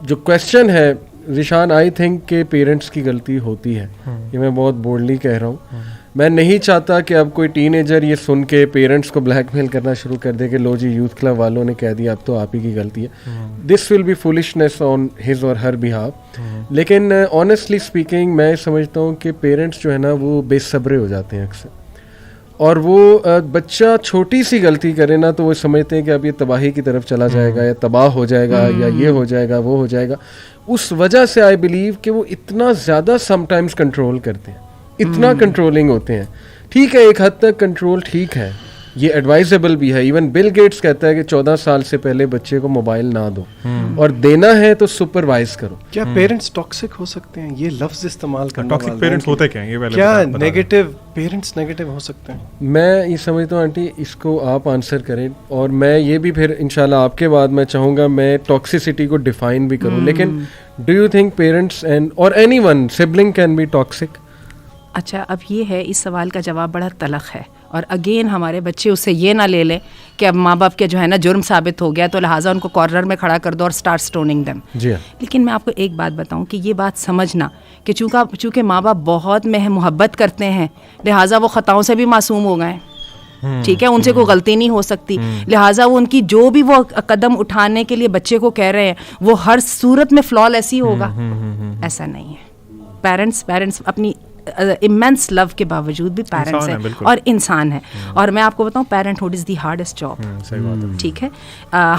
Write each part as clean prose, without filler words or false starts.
جو کویشچن ہے Zeeshan, I think کہ پیرنٹس کی غلطی ہوتی ہے. یہ میں بہت بولڈلی کہہ رہا ہوں. میں نہیں چاہتا کہ اب کوئی ٹین ایجر یہ سن کے پیرنٹس کو بلیک میل کرنا شروع کر دے کہ لو جی یوتھ کلب والوں نے کہہ دیا اب تو آپ ہی کی غلطی ہے. دس will be فولشنس on his or Hare behalf. لیکن آنیسٹلی اسپیکنگ میں سمجھتا ہوں کہ پیرنٹس جو ہے نا وہ بے صبرے ہو جاتے ہیں اکثر, اور وہ بچہ چھوٹی سی غلطی کرے نا تو وہ سمجھتے ہیں کہ اب یہ تباہی کی طرف چلا جائے گا یا تباہ ہو جائے گا یا یہ ہو جائے گا وہ ہو جائے گا. اس وجہ سے آئی بلیو کہ وہ اتنا زیادہ سم ٹائمز کنٹرول کرتے ہیں, اتنا کنٹرولنگ ہوتے ہیں. ٹھیک ہے ایک حد تک کنٹرول ٹھیک ہے, یہ ایڈوائزیبل بھی ہے. ایون بل گیٹس کہتا ہے کہ 14 سال سے پہلے بچے کو موبائل نہ دو, اور دینا ہے تو سپروائز کرو. کیا پیرنٹس ٹاکسک ہو سکتے ہیں؟ یہ لفظ استعمال کرنا, ٹاکسک پیرنٹس ہوتے کیا ہیں یہ پہلے کیا نیگیٹو پیرنٹس نیگیٹو ہو سکتے ہیں؟ میں یہ سمجھتا ہوں آنٹی اس کو آپ آنسر کریں, اور میں یہ بھی پھر انشاءاللہ آپ کے بعد میں چاہوں گا میں ٹاکسیسٹی کو ڈیفائن بھی کروں. لیکن do you think parents and اور any one sibling can be toxic? اچھا اب یہ ہے, اس سوال کا جواب بڑا تلخ ہے, اور اگین ہمارے بچے اس سے یہ نہ لے لیں کہ اب ماں باپ کے جو ہے نا جرم ثابت ہو گیا تو لہٰذا ان کو کارنر میں کھڑا کر دو اور اسٹارٹ اسٹوننگ دم. لیکن میں آپ کو ایک بات بتاؤں کہ یہ بات سمجھنا کہ چونکہ ماں باپ بہت محبت کرتے ہیں لہٰذا وہ خطاؤں سے بھی معصوم ہو گئے, ٹھیک ہے, ان سے کوئی غلطی نہیں ہو سکتی, لہٰذا وہ ان کی جو بھی وہ قدم اٹھانے کے لیے بچے کو کہہ رہے ہیں وہ ہر صورت میں فلالیس ہی ہوگا. ایسا نہیں ہے. پیرنٹس اپنی امینس لو کے باوجود بھی پیرنٹس ہیں اور انسان ہیں. اور میں آپ کو بتاؤں پیرنٹہڈ از دی ہارڈسٹ جاب. ٹھیک ہے,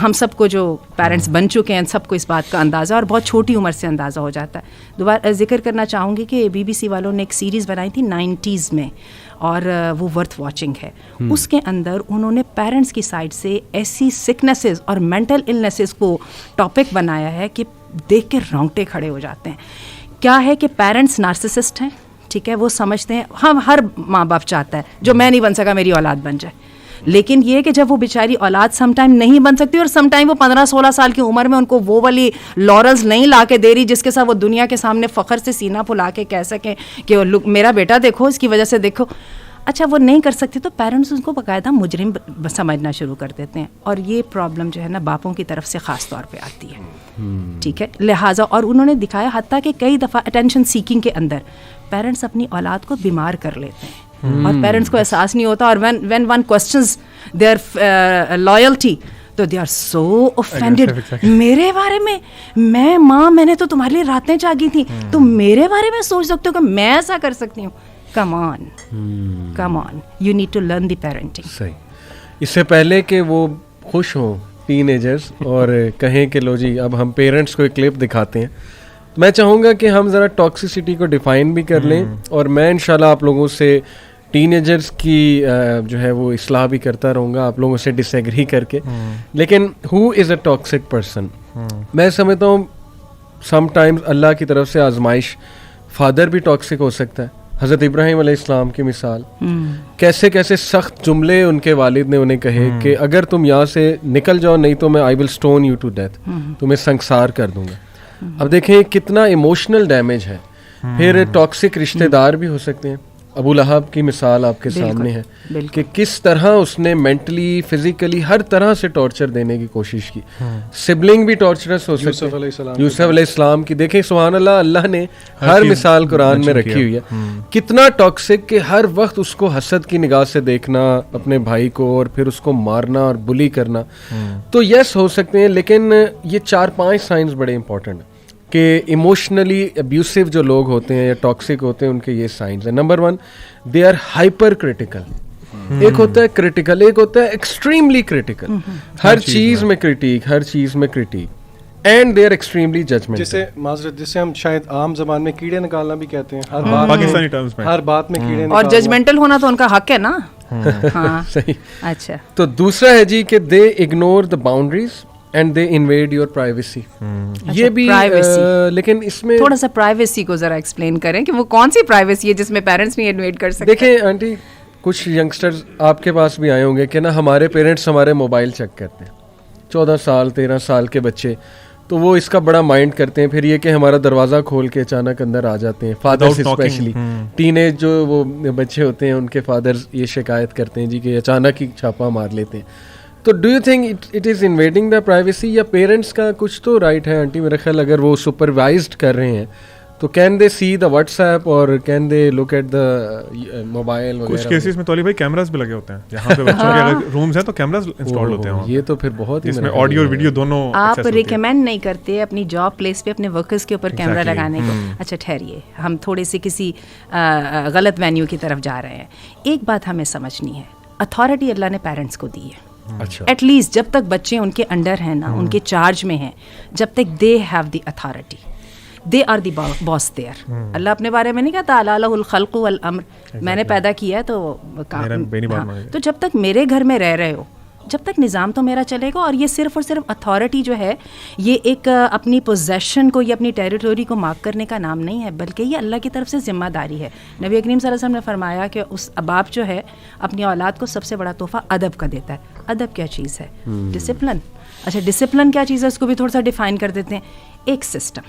ہم سب کو جو پیرنٹس بن چکے ہیں سب کو اس بات کا اندازہ اور بہت چھوٹی عمر سے اندازہ ہو جاتا ہے. دوبارہ ذکر کرنا چاہوں گی کہ BBC والوں نے ایک سیریز بنائی تھی 90s میں, اور وہ ورتھ واچنگ ہے. اس کے اندر انہوں نے پیرنٹس کی سائڈ سے ایسی سکنسز اور مینٹل النیسز کو ٹاپک بنایا ہے کہ دیکھ کے رونگٹے کھڑے ہو جاتے ہیں. کیا ہے کہ پیرنٹس نارسسسٹ ہیں, ٹھیک ہے, وہ سمجھتے ہیں ہم ہر ماں باپ چاہتا ہے جو میں نہیں بن سکا میری اولاد بن جائے. لیکن یہ کہ جب وہ بیچاری اولاد سم ٹائم نہیں بن سکتی اور سم ٹائم وہ 15-16 سال کی عمر میں ان کو وہ والی لورلز نہیں لا کے دے رہی جس کے ساتھ وہ دنیا کے سامنے فخر سے سینہ پھلا کے کہہ سکیں کہ میرا بیٹا دیکھو اس کی وجہ سے دیکھو. اچھا وہ نہیں کر سکتی تو پیرنٹس ان کو باقاعدہ مجرم سمجھنا شروع کر دیتے ہیں, اور یہ پرابلم جو ہے نا باپوں کی طرف سے خاص طور پہ آتی ہے. ٹھیک ہے, لہٰذا اور انہوں نے دکھایا حتیٰ کہ کئی دفعہ اٹینشن سیکنگ کے اندر پیرنٹس اپنی اولاد کو بیمار کر لیتے ہیں, اور پیرنٹس کو احساس نہیں ہوتا, اور when one questions their loyalty تو they are so offended. میرے بارے میں ماں میں نے تو تمہارے لیے راتیں جاگی تھیں, تم میرے بارے میں سوچ سکتے ہو کہ میں ایسا کر سکتی ہوں. Come on, you need to learn the parenting. صحیح. اس سے پہلے کہ وہ خوش ہوں ٹین ایجرز اور کہیں کہ لو جی اب ہم پیرنٹس کو ایک کلپ دکھاتے ہیں, میں چاہوں گا کہ ہم ذرا ٹاکسیسٹی کو ڈیفائن بھی کر لیں, اور میں انشاءاللہ آپ لوگوں سے ٹین ایجرز کی جو ہے وہ اصلاح بھی کرتا رہوں گا, آپ لوگوں سے ڈس ایگری کر کے. لیکن ہو از اے ٹاکسک پرسن؟ میں سمجھتا ہوں سم ٹائمز اللہ کی طرف سے آزمائش. فادر بھی ٹاکسک ہو سکتا ہے. حضرت ابراہیم علیہ السلام کی مثال, کیسے کیسے سخت جملے ان کے والد نے انہیں کہے کہ اگر تم یہاں سے نکل جاؤ نہیں تو میں آئی ول اسٹون یو ٹو ڈیتھ, تمہیں سنگسار کر دوں گا. اب دیکھیں کتنا ایموشنل ڈیمیج ہے. پھر ٹاکسک رشتہ دار بھی ہو سکتے ہیں. ابو لہب کی مثال آپ کے سامنے ہے کہ کس طرح اس نے مینٹلی فزیکلی ہر طرح سے ٹارچر دینے کی کوشش کی. سبلنگ بھی ٹارچرس ہو سکتے ہیں. یوسف علیہ السلام کی دیکھیں سبحان اللہ, اللہ نے ہر مثال قرآن میں رکھی ہوئی ہے. کتنا ٹاکسک کہ ہر وقت اس کو حسد کی نگاہ سے دیکھنا اپنے بھائی کو, اور پھر اس کو مارنا اور بلی کرنا. تو یس ہو سکتے ہیں, لیکن یہ 4-5 سائنز بڑے امپورٹنٹ ہیں کہ ایموشنلی ابیوسو جو لوگ ہوتے ہیں یا ٹاکسک ہوتے ہیں ان کے یہ سائنز ہیں. Number 1, they are hyper critical. ایک ہوتا ہے کریٹیکل, ایک ہوتا ہے ایکسٹریملی کریٹیکل. ہر چیز میں critic, and they are extremely judgement. جسے ہم شاید عام زبان میں کیڑے نکالنا بھی کہتے ہیں, پاکستانی ٹرمز میں ہر بات میں کیڑے نکالنا. اور ججمنٹل ہونا تو ان کا حق ہے نا. صحیح. اچھا, تو دوسرا ہے جی کہ they ignore the boundaries and they invade your privacy. یہ بھی لیکن اس میں تھوڑا سا پرائیویسی کو ذرا ایکسپلین کریں کہ وہ کون سی پرائیویسی ہے جس میں پیرنٹس نہیں انویڈ کر سکتے. دیکھیں آنٹی, کچھ ینگسٹرز آپ کے پاس بھی آئے ہوں گے کہ نا ہمارے پیرنٹس ہمارے موبائل چیک کرتے ہیں, 14 سال 13 سال کے بچے, تو وہ اس کا بڑا مائنڈ کرتے ہیں. پھر یہ کہ ہمارا دروازہ کھول کے اچانک اندر آ جاتے ہیں. فادرز اسپیشلی ٹین ایج جو وہ بچے ہوتے ہیں ان کے فادرز یہ شکایت کرتے ہیں جی کہ اچانک ہی چھاپا مار لیتے ہیں. تو do you think it is invading the privacy, یا پیرنٹس کا کچھ تو رائٹ ہے آنٹی میرا خیال, اگر وہ سپروائزڈ کر رہے ہیں تو can they see the WhatsApp اور can they look at the mobile وغیرہ؟ کچھ کیسز میں تولی بھائی کیمراز بھی لگے ہوتے ہیں جہاں پہ بچوں کے اگر رومز ہیں تو کیمراز انسٹال ہوتے ہیں. یہ تو پھر بہت ہی اس میں آڈیو اور ویڈیو دونوں. آپ ریکمینڈ نہیں کرتے اپنی جاب پلیس پہ اپنے ورکرز کے اوپر کیمرہ لگانے کو؟ اچھا ٹھہریے, ہم تھوڑے سے کسی غلط وینیو کی طرف جا رہے ہیں. ایک بات ہمیں سمجھنی ہے, اتھارٹی اللہ نے پیرنٹس کو دی ہے. اچھا ایٹ لیسٹ جب تک بچے ان کے انڈر ہیں نا, ان کے چارج میں ہیں, جب تک they have the authority, they are the boss there. اللہ اپنے بارے میں نہیں کہتا الا لہ الخلق والامر, میں نے پیدا کیا ہے تو تو جب تک میرے گھر میں رہ رہے ہو, جب تک نظام تو میرا چلے گا. اور یہ صرف اور صرف اتھارٹی جو ہے یہ ایک اپنی پوزیشن کو یا اپنی ٹیریٹوری کو مارک کرنے کا نام نہیں ہے, بلکہ یہ اللہ کی طرف سے ذمہ داری ہے. نبی کریم صلی اللہ علیہ وسلم نے فرمایا کہ اس باپ جو ہے اپنی اولاد کو سب سے بڑا تحفہ ادب کا دیتا ہے. ادب کیا چیز ہے؟ ڈسپلن. اچھا ڈسپلن کیا چیز ہے, اس کو بھی تھوڑا سا ڈیفائن کر دیتے ہیں. ایک سسٹم,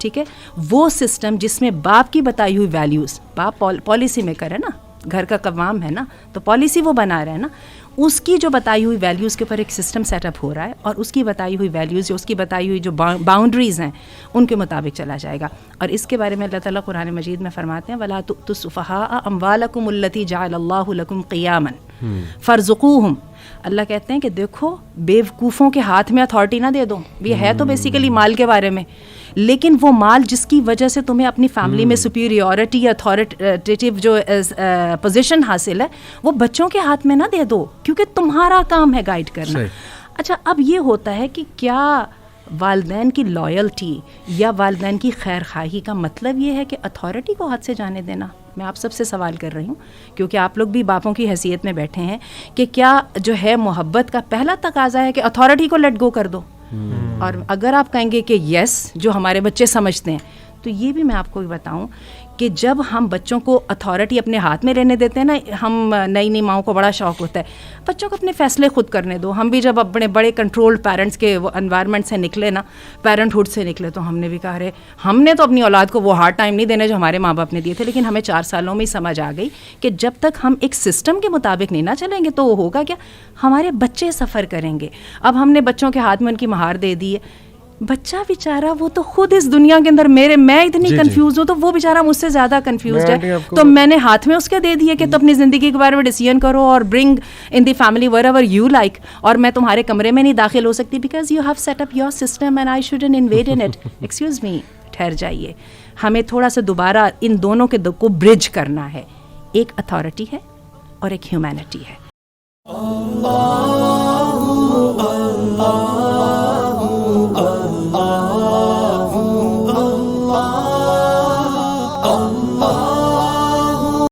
ٹھیک ہے, وہ سسٹم جس میں باپ کی بتائی ہوئی ویلیوز, باپ پالیسی میکر ہے نا, گھر کا قوام ہے نا, تو پالیسی وہ بنا رہے ہیں نا, اس کی جو بتائی ہوئی ویلیوز کے اوپر ایک سسٹم سیٹ اپ ہو رہا ہے, اور اس کی بتائی ہوئی ویلیوز جو اس کی بتائی ہوئی جو باؤنڈریز ہیں ان کے مطابق چلا جائے گا. اور اس کے بارے میں اللہ تعالیٰ قرآن مجید میں فرماتے ہیں وَلَا تُؤْتُوا السُّفَهَاءَ أَمْوَالَكُمُ الَّتِي جَعَلَ اللَّهُ لَكُمْ قِيَامًا فَارْزُقُوهُمْ. اللہ کہتے ہیں کہ دیکھو بیوقوفوں کے ہاتھ میں اتھارٹی نہ دے دو. یہ ہے تو بیسیکلی مال کے بارے میں, لیکن وہ مال جس کی وجہ سے تمہیں اپنی فیملی میں سپیریورٹی یا اتھارٹیو جو پوزیشن حاصل ہے وہ بچوں کے ہاتھ میں نہ دے دو, کیونکہ تمہارا کام ہے گائیڈ کرنا. اچھا اب یہ ہوتا ہے کہ کیا والدین کی لائلٹی یا والدین کی خیر خواہی کا مطلب یہ ہے کہ اتھارٹی کو ہاتھ سے جانے دینا؟ میں آپ سب سے سوال کر رہی ہوں, کیونکہ آپ لوگ بھی باپوں کی حیثیت میں بیٹھے ہیں, کہ کیا جو ہے محبت کا پہلا تقاضا ہے کہ اتھارٹی کو لیٹ گو کر دو؟ اور اگر آپ کہیں گے کہ یس, جو ہمارے بچے سمجھتے ہیں, تو یہ بھی میں آپ کو بتاؤں کہ جب ہم بچوں کو اتھارٹی اپنے ہاتھ میں لینے دیتے ہیں نا, ہم نئی نئی ماؤں کو بڑا شوق ہوتا ہے بچوں کو اپنے فیصلے خود کرنے دو. ہم بھی جب اپنے بڑے کنٹرولڈ پیرنٹس کے وہ انوائرمنٹ سے نکلے نا, پیرنٹ ہوڈ سے نکلے, تو ہم نے بھی کہا رہے ہم نے تو اپنی اولاد کو وہ ہارڈ ٹائم نہیں دینے جو ہمارے ماں باپ نے دیے تھے, لیکن ہمیں 4 سالوں میں ہی سمجھ آ گئی کہ جب تک ہم ایک سسٹم کے مطابق نہیں نہ چلیں گے تو وہ ہوگا کیا, ہمارے بچے سفر کریں گے. اب ہم نے بچوں کے ہاتھ میں ان کی مہار دے دی ہے, بچہ بیچارہ وہ تو خود اس دنیا کے اندر میں اتنی کنفیوز ہوں تو وہ بیچارہ مجھ سے زیادہ کنفیوزڈ ہے, تو میں نے ہاتھ میں اس کے دے دیے کہ تو اپنی زندگی کے بارے میں ڈیسیژن کرو اور bring in the family wherever you like, اور میں تمہارے کمرے میں نہیں داخل ہو سکتی because you have set up your system and I shouldn't invade in it. Excuse me, ٹھہر جائیے, ہمیں تھوڑا سا دوبارہ ان دونوں کے کو برج کرنا ہے. ایک اتھارٹی ہے اور ایک ہیومینٹی ہے.